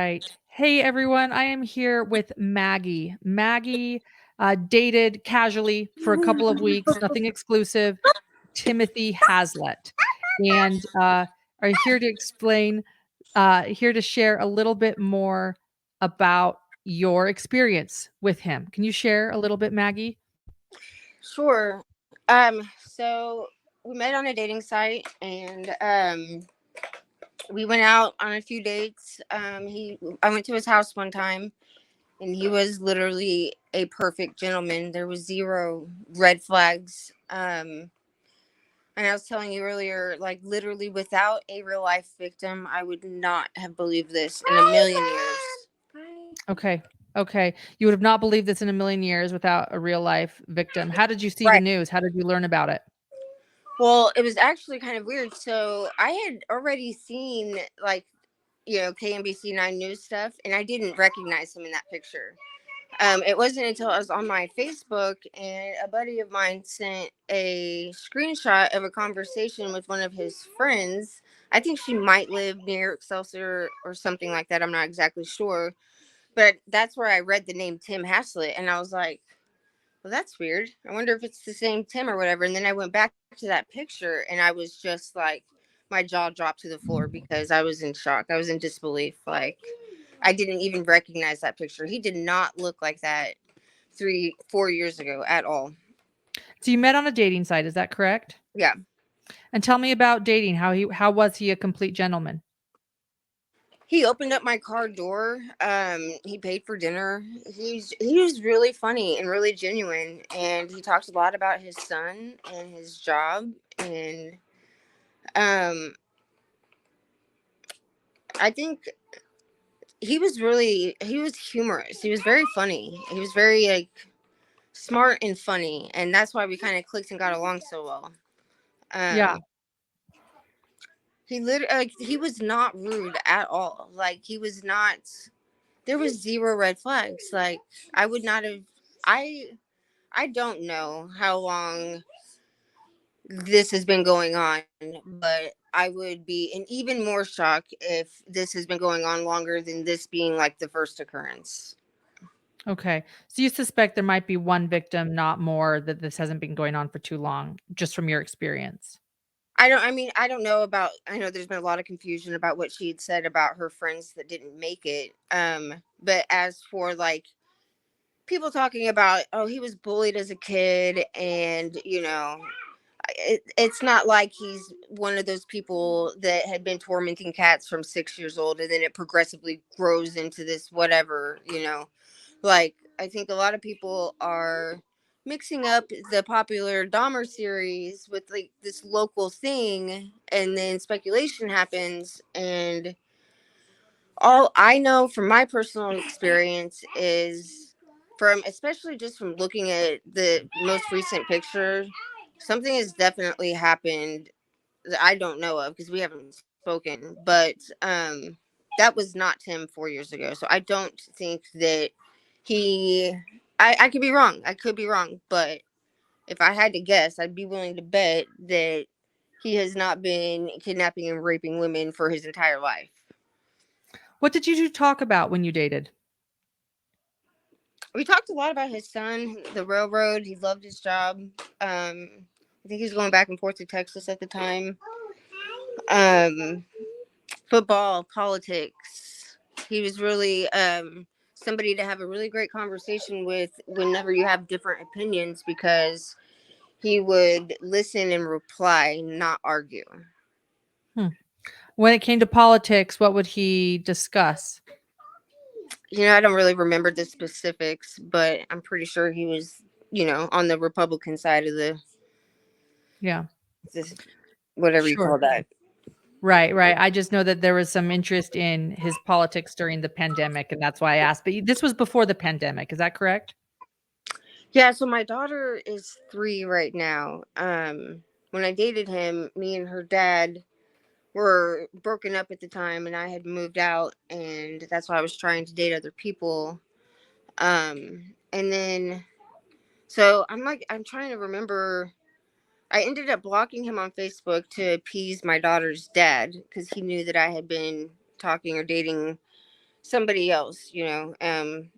right. Hey, everyone. I am here with Maggie. Maggie dated casually for a couple of weeks, nothing exclusive, Timothy Haslett. And are here to explain, here to share a little bit more about your experience with him. Can you share a little bit, Maggie? Sure. So we met on a dating site and we went out on a few dates. I went to his house one time and he was literally a perfect gentleman. There was zero red flags. And I was telling you earlier, like literally without a real life victim, I would not have believed this in a million years. Okay. Okay. You would have not believed this in a million years without a real life victim. How did you see the Right. news? How did you learn about it? Well, it was actually kind of weird. So I had already seen KNBC 9 News stuff, and I didn't recognize him in that picture. It wasn't until I was on my Facebook and a buddy of mine sent a screenshot of a conversation with one of his friends. I think she might live near Excelsior or something like that. I'm not exactly sure. But that's where I read the name Tim Haslett, and I was like, well, that's weird. I wonder if it's the same Tim or whatever. And then I went back to that picture, and I was just like, my jaw dropped to the floor because I was in shock. I was in disbelief. Like, I didn't even recognize that picture. He did not look like that 4 years ago at all. So you met on a dating site, is that correct? Yeah. And tell me about dating. How was he a complete gentleman? He opened up my car door. He paid for dinner. He was really funny and really genuine, and he talked a lot about his son and his job. And um, I think he was humorous. He was very funny. He was very like smart and funny, and that's why we kind of clicked and got along so well. Yeah. Um, he literally like he was not rude at all. Like he was not. There was zero red flags. Like I would not have. I I don't know how long this has been going on, but I would be in even more shock if this has been going on longer than this being like the first occurrence. Okay. So you suspect there might be one victim, not more, that this hasn't been going on for too long, just from your experience. I don't know about, I know there's been a lot of confusion about what she had said about her friends that didn't make it. But as for like people talking about, oh, he was bullied as a kid and, it's not like he's one of those people that had been tormenting cats from 6 years old and then it progressively grows into this whatever. Like, I think a lot of people are mixing up the popular Dahmer series with like this local thing, and then speculation happens. And all I know from my personal experience is from, especially just from looking at the most recent picture, something has definitely happened that I don't know of because we haven't spoken. But that was not Tim 4 years ago. So I don't think that he. I could be wrong. I could be wrong. But if I had to guess, I'd be willing to bet that he has not been kidnapping and raping women for his entire life. What did you two talk about when you dated? We talked a lot about his son, the railroad. He loved his job. I think he was going back and forth to Texas at the time. Um, Football, politics. He was really somebody to have a really great conversation with whenever you have different opinions because he would listen and reply, not argue. Hmm. When it came to politics, what would he discuss? I don't really remember the specifics, but I'm pretty sure he was, on the Republican side of Yeah, the whatever you sure. call that. Right, right. I just know that there was some interest in his politics during the pandemic, and that's why I asked. But this was before the pandemic, is that correct? Yeah, so my daughter is 3 right now. When I dated him, me and her dad were broken up at the time and I had moved out, and that's why I was trying to date other people. And then so I'm trying to remember. I ended up blocking him on Facebook to appease my daughter's dad because he knew that I had been talking or dating somebody else, you know.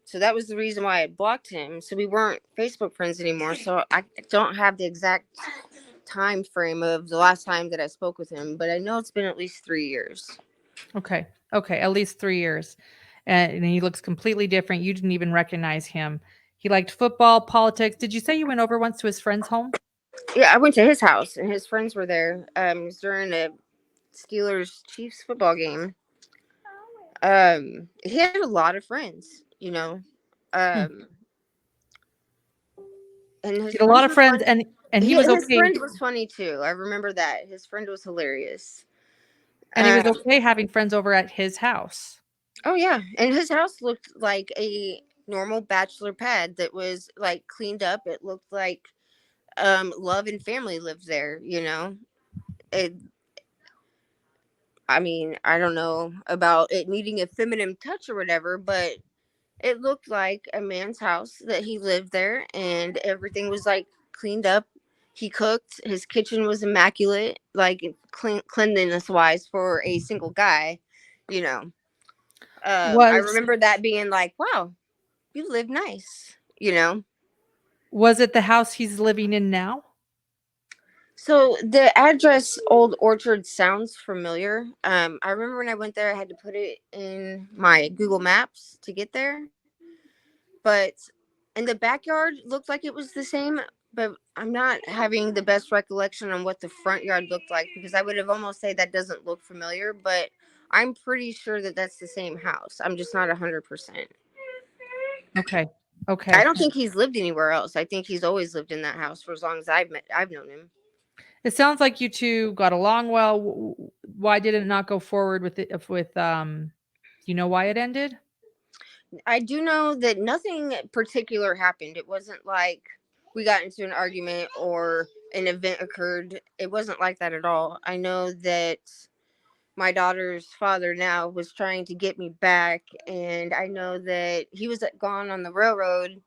So that was the reason why I blocked him. So we weren't Facebook friends anymore. So I don't have the exact time frame of the last time that I spoke with him, but I know it's been at least 3 years. Okay. Okay. At least 3 years. And he looks completely different. You didn't even recognize him. He liked football, politics. Did you say you went over once to his friend's home? Yeah, I went to his house and his friends were there. It was during a Steelers Chiefs football game. He had a lot of friends, you know. Hmm. Um, and his He had a lot friends of were friends, fun. and he was His okay. friend was funny too. I remember that. His friend was hilarious. And he was Um, okay having friends over at his house. oh yeah, and his house looked like a normal bachelor pad that was like cleaned up. It looked like love and family lived there, you know. It I mean, I don't know about it needing a feminine touch or whatever, but it looked like a man's house that he lived there and everything was like cleaned up. He cooked, his kitchen was immaculate, like cleanliness wise for a single guy, you know. I Was remember that being like, wow, you live nice, you know. was it the house he's living in now? So the address Old Orchard sounds familiar. I remember when I went there, I had to put it in my Google Maps to get there. But and the backyard looked like it was the same, but I'm not having the best recollection on what the front yard looked like because I would have almost said that doesn't look familiar, but I'm pretty sure that that's the same house. I'm just not 100%. Okay. I Okay. don't think he's lived anywhere else. I think he's always lived in that house for as long as I've known him. It sounds like you 2 got along well. Why did it not go forward with it do you know why it ended? I do know that nothing particular happened. It wasn't like we got into an argument or an event occurred. It wasn't like that at all. I know that my daughter's father now was trying to get me back, and I know that he was gone on the railroad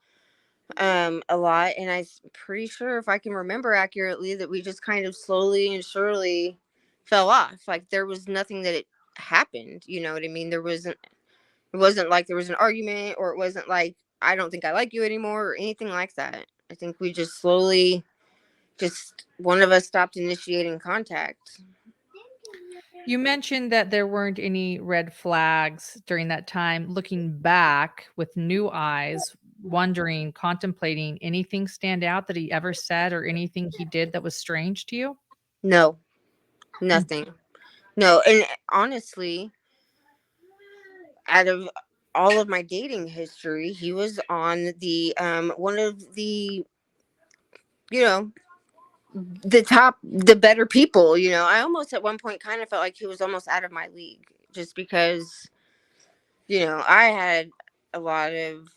a lot, and I'm pretty sure, if I can remember accurately, that we just kind of slowly and surely fell off. Like there was nothing that it happened, you know what I mean? It wasn't like there was an argument, or it wasn't like I don't think I like you anymore or anything like that. I think we just slowly, just one of us stopped initiating contact. You mentioned that there weren't any red flags during that time. Looking back with new eyes, wondering, contemplating, anything stand out that he ever said or anything he did that was strange to you? No, Mm. nothing. No, and honestly, out of all of my dating history, he was on the one of the, you know, the better people, you know. I almost at one point kind of felt like he was almost out of my league just because, you know, I had a lot of,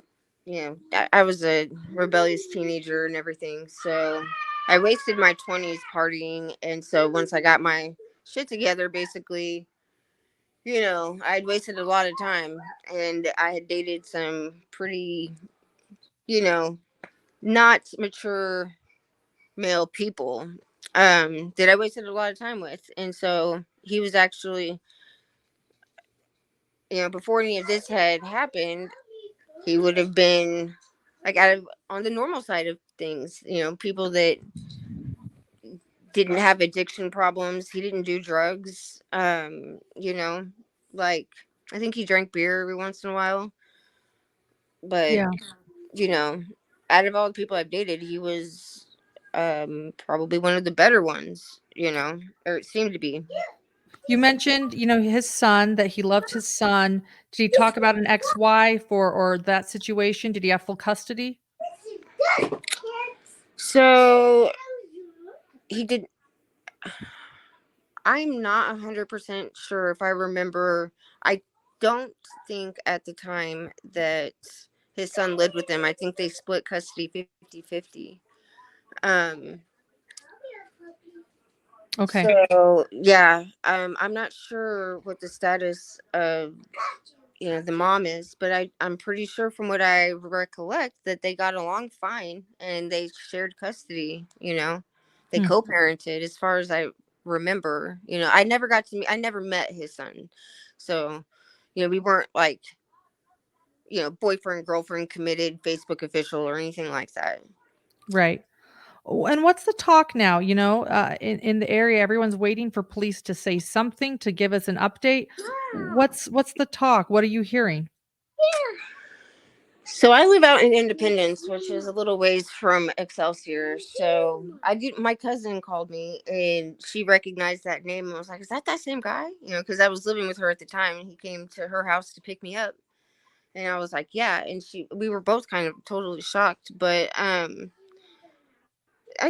you know, I was a rebellious teenager and everything. So I wasted my 20s partying. And so once I got my shit together, basically, you know, I'd wasted a lot of time and I had dated some pretty, you know, not mature male people that I wasted a lot of time with. And so he was actually, you know, before any of this had happened, he would have been like out of on the normal side of things, you know, people that didn't have addiction problems. He didn't do drugs. You know, like I think he drank beer every once in a while, but Yeah. you know, out of all the people I've dated, he was probably one of the better ones, you know, or it seemed to be. You mentioned, his son, that he loved his son. Did he talk about an ex-wife or that situation? Did he have full custody? So he did. I'm not 100% sure if I remember. I don't think at the time that his son lived with him. I think they split custody 50-50. Um, Okay. so yeah, I'm not sure what the status of, you know, the mom is, but I'm pretty sure from what I recollect that they got along fine and they shared custody, you know. They Hmm. co-parented as far as I remember. You know, I never met his son. So, you know, we weren't like boyfriend, girlfriend, committed, Facebook official, or anything like that. Right. Oh, and what's the talk now? In the area, everyone's waiting for police to say something to give us an update. What's the talk? What are you hearing? So I live out in Independence, which is a little ways from Excelsior. So my cousin called me and she recognized that name and was like, "Is that same guy?" Because I was living with her at the time and he came to her house to pick me up. And I was like, "Yeah." And we were both kind of totally shocked. But I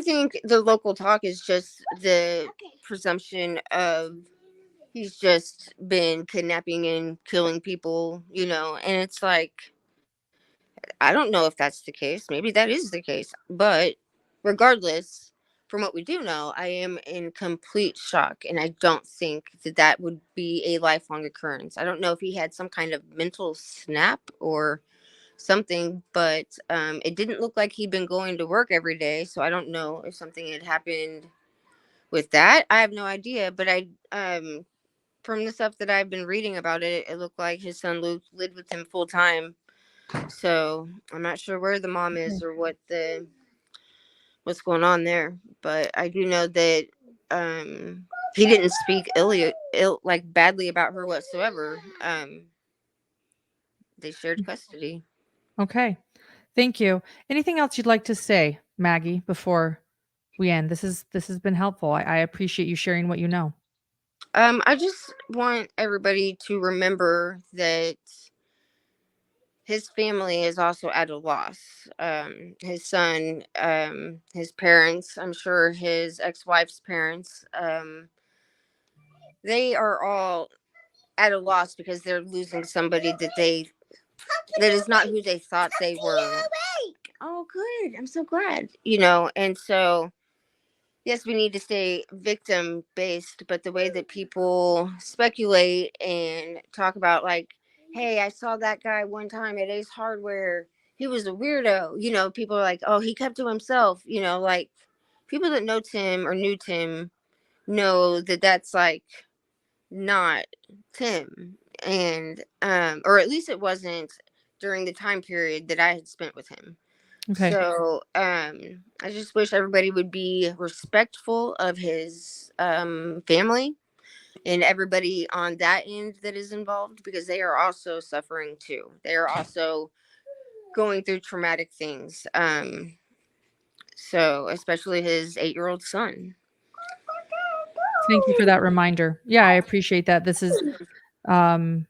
think the local talk is just the presumption of he's just been kidnapping and killing people, and it's like, I don't know if that's the case. Maybe that is the case. But regardless, from what we do know, I am in complete shock. And I don't think that would be a lifelong occurrence. I don't know if he had some kind of mental snap or something, but it didn't look like he'd been going to work every day. So I don't know if something had happened with that. I have no idea. But from the stuff that I've been reading about it, it looked like his son Luke lived with him full time, so I'm not sure where the mom Okay. is or what's going on there. But I do know that he didn't speak ill like badly about her whatsoever. They shared custody. Okay. Thank you. Anything else you'd like to say, Maggie, before we end? This has been helpful. I appreciate you sharing what you know. I just want everybody to remember that his family is also at a loss. His son, his parents, I'm sure his ex-wife's parents, they are all at a loss because they're losing somebody that is not who they thought they were. Oh, good. I'm so glad. And so yes, we need to stay victim based, but the way that people speculate and talk about, like, hey, I saw that guy one time at Ace Hardware. He was a weirdo. People are like, oh, he kept to himself. Like, people that know Tim or knew Tim know that that's like not Tim. And or at least it wasn't during the time period that I had spent with him. Okay. So I just wish everybody would be respectful of his family and everybody on that end that is involved, because they are also suffering too. They are also going through traumatic things. So especially his 8-year-old son. Thank you for that reminder. Yeah, I appreciate that. This is um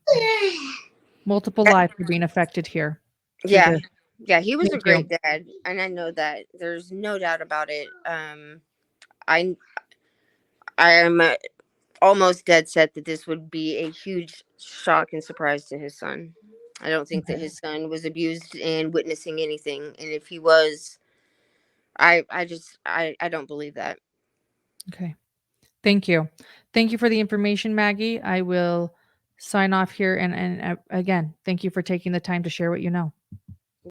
multiple lives are being affected here through Yeah. this. Yeah, he was a Thank you. great dad, and I know that. There's no doubt about it. I I am almost dead set that this would be a huge shock and surprise to his son. I don't think that Okay. his son was abused and witnessing anything, and if he was, I don't believe that. Okay. Thank you. Thank you for the information, Maggie. I will sign off here and again, thank you for taking the time to share what you know.